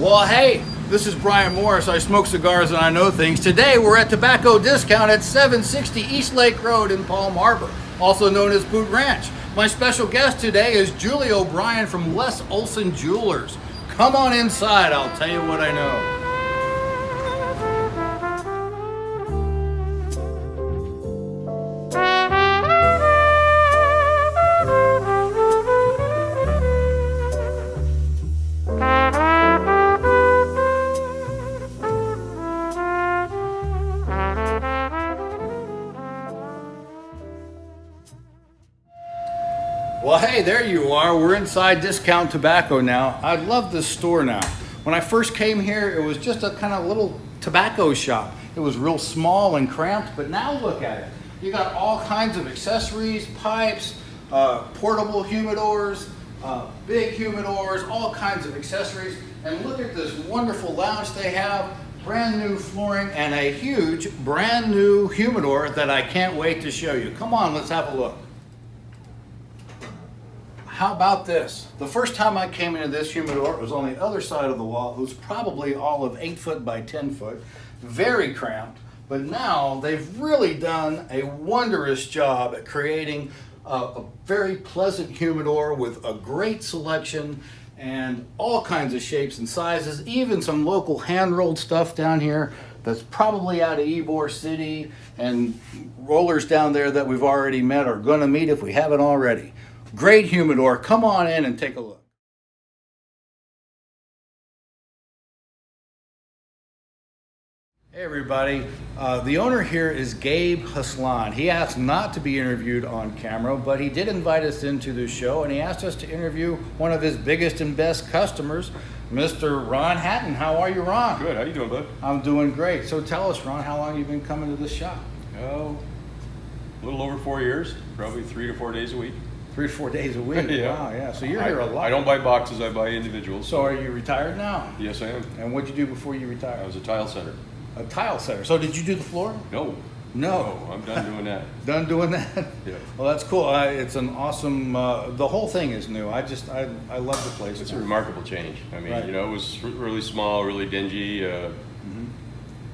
Well, hey, this is Brian Morris. I smoke cigars and I know things. Today we're at Tobacco Discount at 760 East Lake Road in Palm Harbor, also known as Boot Ranch. My special guest today is Julie O'Brien from Les Olson Jewelers. Come on inside, I'll tell you what I know. Well, hey, there you are. We're inside Discount Tobacco now. I love this store now. When I first came here, it was just a kind of little tobacco shop. It was real small and cramped, but now look at it. You got all kinds of accessories, pipes, portable humidors, big humidors, all kinds of accessories. And look at this wonderful lounge they have, brand new flooring, and a huge brand new humidor that I can't wait to show you. Come on, let's have a look. How about this? The first time I came into this humidor, it was on the other side of the wall. It was probably all of 8 foot by 10 foot, very cramped. But now they've really done a wondrous job at creating a very pleasant humidor with a great selection and all kinds of shapes and sizes, even some local hand-rolled stuff down here that's probably out of Ybor City, and rollers down there that we've already met or gonna meet if we haven't already. Great humidor. Come on in and take a look. Hey everybody, the owner here is Gabe Haslan. He asked not to be interviewed on camera, but he did invite us into the show, and he asked us to interview one of his biggest and best customers, Mr. Ron Hatton. How are you, Ron? Good. How you doing, bud? I'm doing great. So tell us, Ron, how long have you been coming to this shop? Oh, a little over 4 years, probably 3 to 4 days a week. 3 to 4 days a week. Yeah. Wow, yeah. So you're here a lot. I don't buy boxes, I buy individuals. So are you retired now? Yes, I am. And what'd you do before you I retired? was a tile setter. A tile setter. So did you do the floor? No. No. I'm done doing that. Done doing that? Yeah. Well, that's cool. It's an awesome, the whole thing is new. I love the place. It's a remarkable change. I mean, Right. you know, it was really small, really dingy,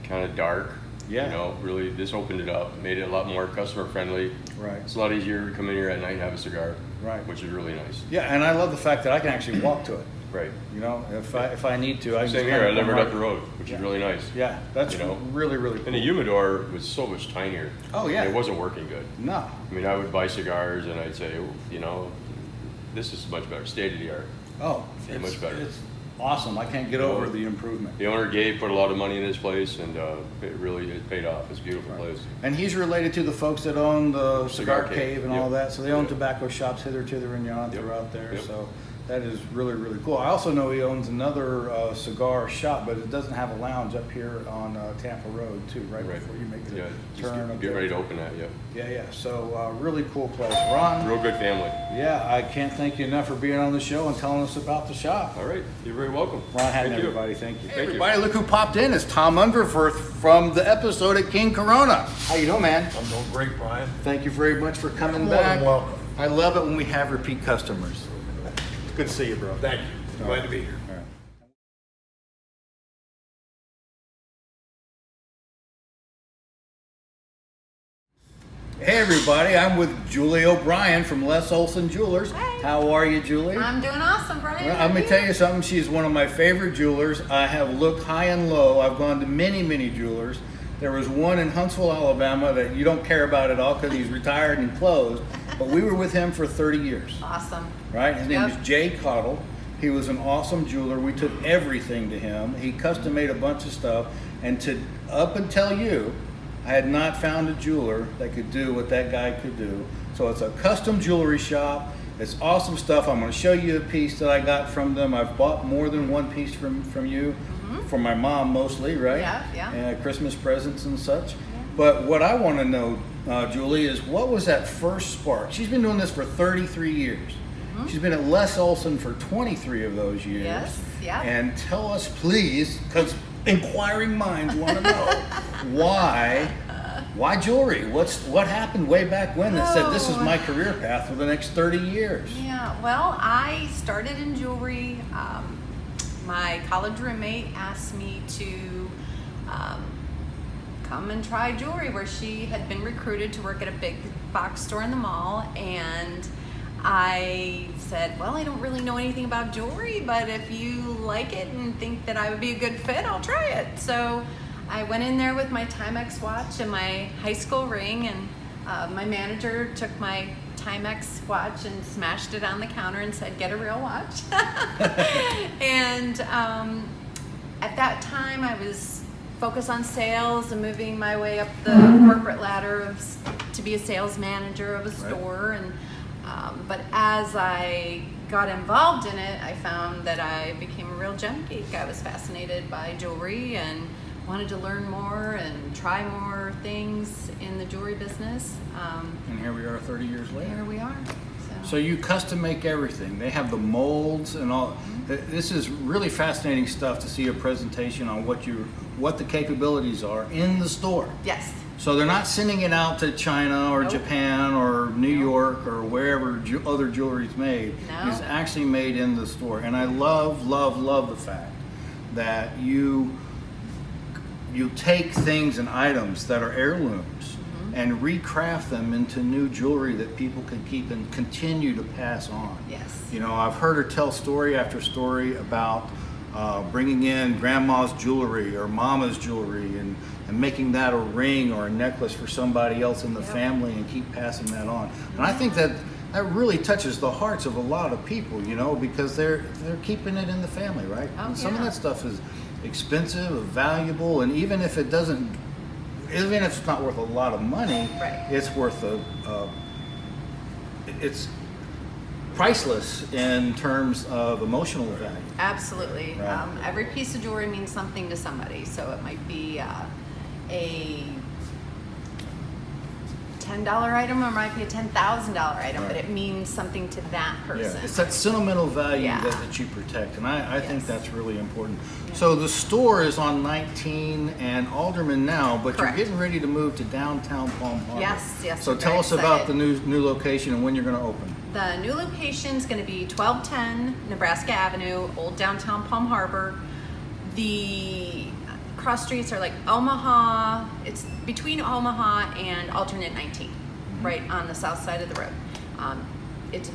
kind of dark. Yeah. You know, really, this opened it up, made it a lot more customer friendly. Right. It's a lot easier to come in here at night and have a cigar. Right. Which is really nice. Yeah, and I love the fact that I can actually walk to it. Right. You know, if I need to, I can Same just here. I kind of live come right up the road, which is really nice. Yeah, that's You know? really, really cool. And the humidor was so much tinier. Oh, yeah. And it wasn't working good. No. I mean, I would buy cigars and I'd say, oh, you know, this is much better, state of the art. Oh, Yeah, it's much better. It's awesome. I can't get over the improvement. The owner Gabe put a lot of money in this place, and it paid off. It's a beautiful place. And he's related to the folks that own the Cigar Cigar Cave Cave, and yep. all that. So they own Yep. tobacco shops hither, thither, and yon Yep. throughout there. Yep. So that is really, really cool. I also know he owns another cigar shop, but it doesn't have a lounge up here on Tampa Road too, right before you make the Yeah, just turn. up get there. ready to open that, yeah. Yeah. So really cool place. Ron, Real good family. yeah, I can't thank you enough for being on the show and telling us about the shop. All right, you're very welcome. Ron Hatton, Thank you. everybody. Thank you. Hey, Thank you. everybody, look who popped in. It's Tom Underforth from the episode at King Corona. How you doing, man? I'm doing great, Brian. Thank you very much for coming More than back. welcome. I love it when we have repeat customers. Good to see you, bro. Thank you. Glad to be here. All right. Hey everybody, I'm with Julie O'Brien from Les Olson Jewelers. Hey. How are you, Julie? I'm doing awesome, Brian. Well, let me tell you something. She's one of my favorite jewelers. I have looked high and low. I've gone to many, many jewelers. There was one in Huntsville, Alabama that you don't care about at all because he's retired and closed. But we were with him for 30 years. Awesome. Right? His name Yep. is Jay Cottle. He was an awesome jeweler. We took everything to him. He custom made a bunch of stuff. And up until you, I had not found a jeweler that could do what that guy could do. So it's a custom jewelry shop. It's awesome stuff. I'm going to show you a piece that I got from them. I've bought more than one piece from you, from my mom mostly, right? Yeah. And Christmas presents and such. But what I want to know, Julie, is what was that first spark? She's been doing this for 33 years. She's been at Les Olson for 23 of those years. Yes, yeah. And tell us, please, because inquiring minds want to know why jewelry? What happened way back when that said this is my career path for the next 30 years? Yeah, well, I started in jewelry. my college roommate asked me to come and try jewelry, where she had been recruited to work at a big box store in the mall. And I said, well, I don't really know anything about jewelry, but if you like it and think that I would be a good fit, I'll try it. So I went in there with my Timex watch and my high school ring, and my manager took my Timex watch and smashed it on the counter and said, get a real watch. And at that time I was focused on sales and moving my way up the corporate ladder to be a sales manager of a store. And but as I got involved in it, I found that I became a real gem geek. I was fascinated by jewelry and wanted to learn more and try more things in the jewelry business. And here we are 30 years later. Here we are. So you custom make everything. They have the molds and all. This is really fascinating stuff to see a presentation on what the capabilities are in the store. Yes. So they're not sending it out to China or Nope. Japan or New Nope. You or wherever other jewelry is made. No. It's actually made in the store. And I love the fact that you take things and items that are heirlooms and recraft them into new jewelry that people can keep and continue to pass on. Yes. You know, I've heard her tell story after story about bringing in grandma's jewelry or mama's jewelry and making that a ring or a necklace for somebody else in the Yep. family and keep passing that on. And I think that really touches the hearts of a lot of people, you know, because they're keeping it in the family, right? Oh, And some of yeah. that stuff is expensive, valuable, and even if it's not worth a lot of money, Right. it's worth it's priceless in terms of emotional value. Absolutely. Right. Every piece of jewelry means something to somebody. So it might be a $10 item, or it might be a $10,000 item, but Right. it means something to that person. Yeah, it's that sentimental value Yeah. that you protect, and I think Yes. that's really important. Yeah. So the store is on 19 and Alderman now, but Correct. you're getting ready to move to downtown Palm Harbor. Yes, So we're tell very us about the excited. new location and when you're going to open. The new location is going to be 1210 Nebraska Avenue, Old Downtown Palm Harbor. The cross streets are like Omaha. It's between Omaha and Alternate 19, right on the south side of the road. It's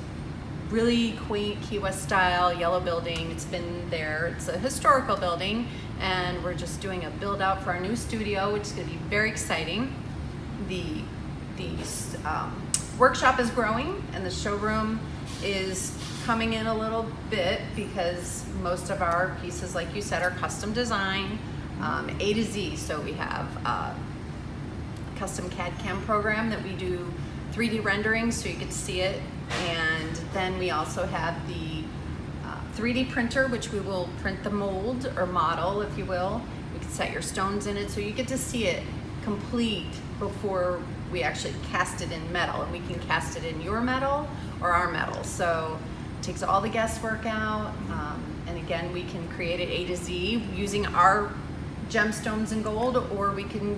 really quaint Key West style yellow building. It's been there. It's a historical building, and we're just doing a build out for our new studio, which is going to be very exciting. The workshop is growing, and the showroom is coming in a little bit because most of our pieces, like you said, are custom design, A to Z. So we have a custom CAD/CAM program that we do 3D renderings so you get to see it, and then we also have the 3D printer, which we will print the mold or model, if you will. We can set your stones in it so you get to see it complete before we actually cast it in metal, and we can cast it in your metal or our metal. So it takes all the guesswork out, and again, we can create it A to Z using our gemstones and gold, or we can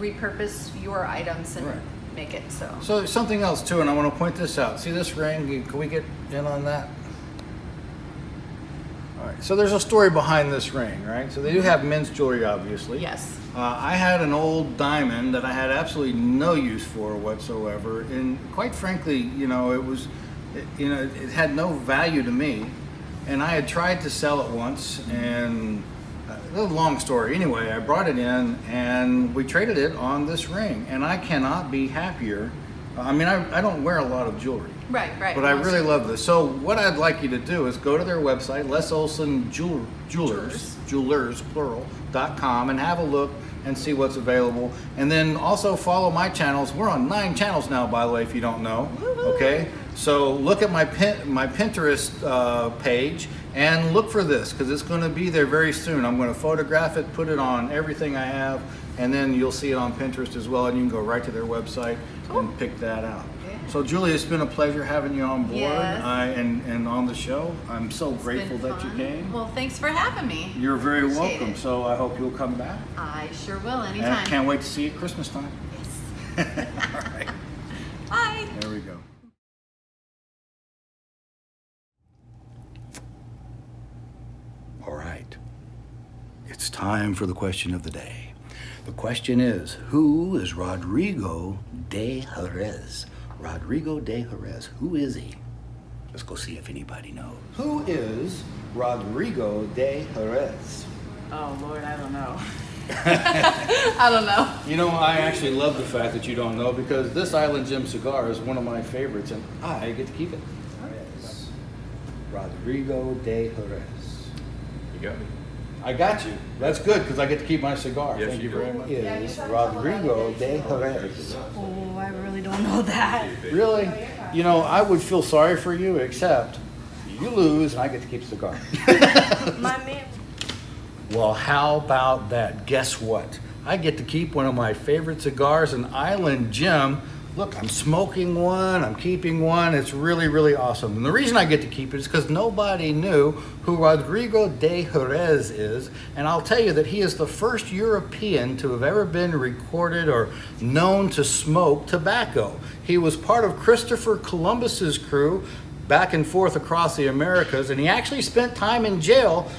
repurpose your items and Right. make it so. So there's something else too, and I want to point this out. See this ring? Can we get in on that? All right. So there's a story behind this ring, right? So they do have men's jewelry, obviously. Yes. I had an old diamond that I had absolutely no use for whatsoever, and quite frankly, you know, it had no value to me, and I had tried to sell it once, and a long story. Anyway, I brought it in, and we traded it on this ring, and I cannot be happier. I mean, I don't wear a lot of jewelry. Right. But I really love this. So what I'd like you to do is go to their website, Les Olson Jewelers, plural.com, and have a look and see what's available. And then also follow my channels. We're on 9 channels now, by the way, if you don't know. Okay? So look at my Pinterest page and look for this, because it's going to be there very soon. I'm going to photograph it, put it on everything I have, and then you'll see it on Pinterest as well, and you can go right to their website and pick that out. Yeah. So Julie, it's been a pleasure having you on board Yes. and on the show. I'm so It's grateful been that you fun. came. Well, thanks for having me. You're very Appreciate welcome. it. So I hope you'll come back. I sure will And I anytime. can't wait to see you at Christmas time. Yes. All right. Bye. There we go. All right. It's time for the question of the day. The question is, who is Rodrigo de Jerez? Rodrigo de Jerez, who is he? Let's go see if anybody knows. Who is Rodrigo de Jerez? Oh, Lord, I don't know. I don't know. You know, I actually love the fact that you don't know because this Island Jim cigar is one of my favorites and I get to keep it. Jerez. Rodrigo de Jerez. You got me. I got you. That's good because I get to keep my cigar. Yes, Thank you you do. very much. Is Rodrigo de Jerez. Oh, I really don't know that. Really? You know, I would feel sorry for you except you lose and I get to keep the cigar. My man. Well, how about that? Guess what? I get to keep one of my favorite cigars, an Island Jim. Look, I'm smoking one, I'm keeping one. It's really, really awesome. And the reason I get to keep it is because nobody knew who Rodrigo de Jerez is. And I'll tell you that he is the first European to have ever been recorded or known to smoke tobacco. He was part of Christopher Columbus's crew back and forth across the Americas, and he actually spent time in jail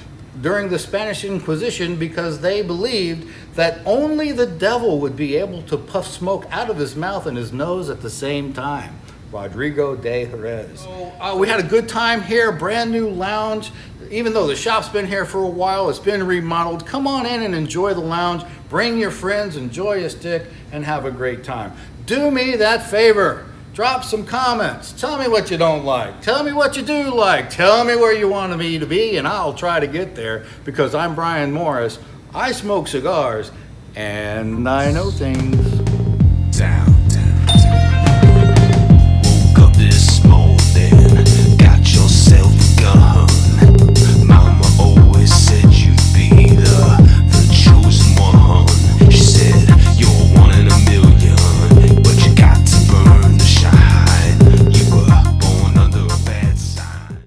during the Spanish Inquisition because they believed that only the devil would be able to puff smoke out of his mouth and his nose at the same time. Rodrigo de Jerez. So, we had a good time here, brand new lounge. Even though the shop's been here for a while, it's been remodeled. Come on in and enjoy the lounge. Bring your friends, enjoy a stick, and have a great time. Do me that favor. Drop some comments. Tell me what you don't like. Tell me what you do like. Tell me where you want me to be, and I'll try to get there because I'm Brian Morris. I smoke cigars, and I know things. Down. Woke up this morning, got yourself a gun. Mama always said you'd be the chosen one. She said you're one in a million, but you got to burn the shine. You were born under a bad sign.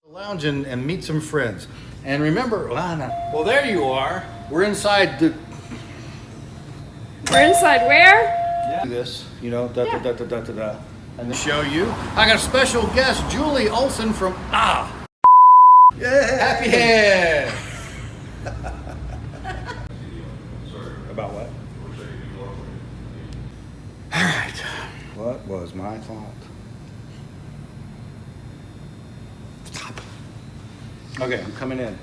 Lounge and meet some friends. And remember, well, there you are. We're inside the. We're inside where? This, you know, da. And to show you, I got a special guest, Julie Olson from Yeah. Happy Head. About what? All right. What was my thought? Stop. Okay, I'm coming in.